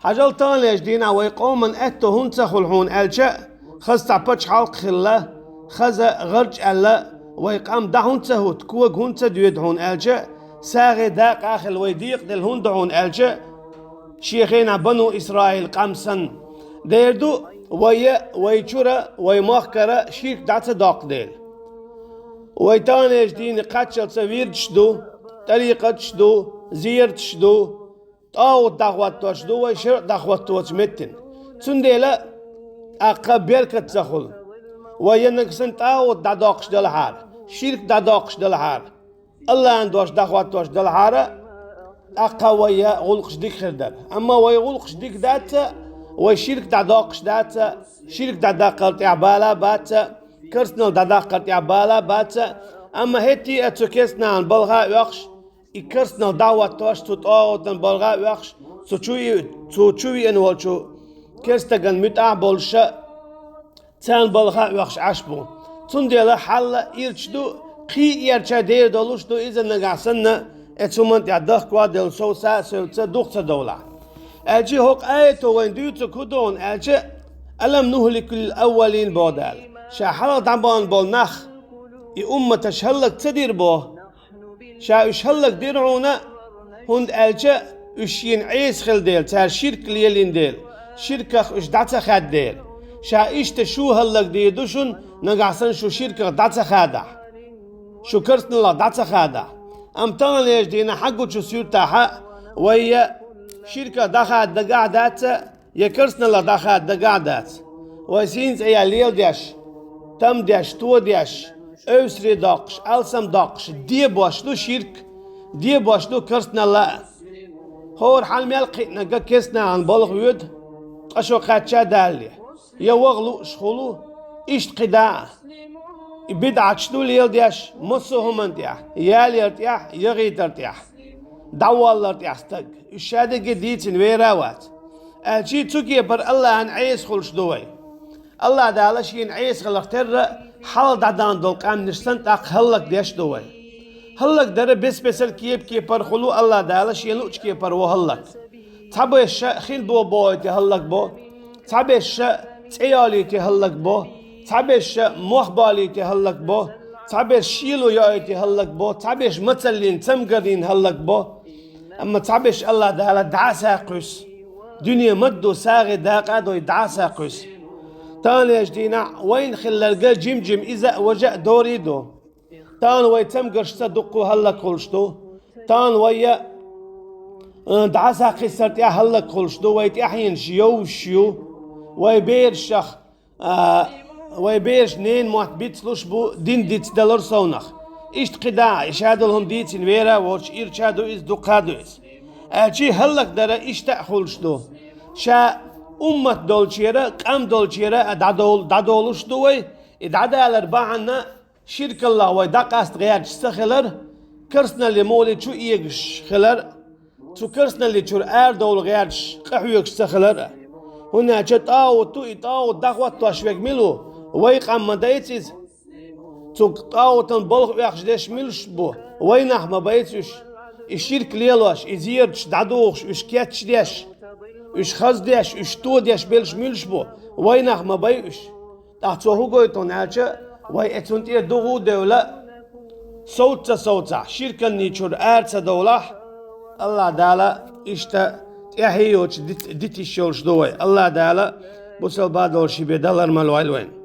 حجل تانيش دينا ويقومن اتو هنسا خلحون الجا خز تعبتش حلق خلا خز غرج ألا ويقام دا هنسا هو تكوك هنسا ديدهون الجا ساغي داق آخل ويديق دل هندهون الجا شيخين بنو إسرائيل قامسن ديردو ويشورا ويمخكرا شيخ داتا داق ديل ويتانيش دين قاتشل سوير تشدو طريقة تشدو زير تشدو تاو دعوات تشدو ويشر دعوات توجمتن تنديلا أقبيرك تزخل وينكسن تاو دعوقش دلحار شيرك دعوقش دلحار الله عندوش دعوات توش دلحار أقويا غلقش ديك خردر أما ويغلقش ديك داتا ويشيرك دعوقش داتا شيرك دعوقلت عبالا باتا كرسنال دعوقلت عبالا باتا أما هتي أتوكسنا عن بلغاء وقش إكرسنال دعوة توش تتاوتن بلغاء وقش تشوي أنوالشو كرستغن متع بولشا تان بلغاء وقش عشبو تنديلا حالا إيرشدو قي إيرشا دير دولوشدو إذا نقعسنا اتسومنت يعدخ كوادل سوسا سلسا دوختا دولا أجي هوك آيتو وين ديوتو كدون أجي ألم نهلك الأولين بودال شاحلا دعبان بولنخ أمة تشهلك تدير بوه شا اشهلك ديرعونا هند أجي اشين عيس خل ديل تار شرك ليلين ديل شركة اش دعتا خاد ديل شا اش تشو هلك ديدوشن نقعسن شو شركة دعتا خادا شو كرسن الله دعتا خادا أمتنا ليش دينا حقو شو سيرتا حق ويا شركة دخات دقعدات يكرسن الله دخات دقعدات ويسينز ايا ليل ديش تم ديش تو ديش أوسري داقش ألسم داقش دي باشلو شرك دي باشلو كرسن الله هور حال ميلقي نقا كسنا عن بلغ يود أشو قاتشا دالي يوغلو شخولو إشت قداع بدعة شنو ليل دياش مصو همن دياح يالي ارتياح يغيت ارتياح دعوال ارتياح ستق الشهادة قديتين ويراوات الشي توكي بر الله عن عيس خلش دوي الله دالش ين عيس خلق تر حال دعدان دول قام نشتن تاق هلق دياش دوي هلق در بس كيب بر خلو الله دالش يلوش كي بر وهلق تبش خيل بو تهلق بو تبش تيالي تهلق بو تبش مخبالي تهلق بو تبش شيلو يا تهلق بو تبش مثلين تمقرين هلق بو اما تبش الله دالا دعسا قس دنيا مدو ساغي داقا دو دعسا قس تاني اجدينا وين خلال جمجم اذا وجاء دوري دو تان وي تمقرش تدقو هلق خلشتو تان ويا دعسا قسرت يا هلق خلشتو وي تحين شيو وي بيرشخ ويبيرش نين موت بيتلوش بو دين ديت دلار سونخ إشت قداع إشادلهم ديت ويرا وش إرشادو إز دقادو إز أجي هلك درا إشت أخولش دو شا أمة دولشيرا قام دولشيرا دادولش دوي إدعدا الأربعنا شرك الله ويدقاست غيرش سخلر كرسنا اللي مولي شو إيجش خلر شو كرسنا اللي شو دول غيرش قحويكش سخلر هنا جتاو تو دعوة تشويق ميلو ويقام مدايتيز تقطعوا تنبلغ ويخشدش ملش بو وينح ما بيتش الشرك ليلاش إزيرش دعدوش إش كاتش ديش إش خز ديش إش تو ديش بلش ملش بو وينح ما بيش تحتوه قويتون عاجة ويأتون تير دوغو دولة صوتا شركا نيشور آرتا دولة الله دالا إشتا يحيوش ديتي شولش دوي الله دالا بوصل بعد ورشي بدالر مالوالوين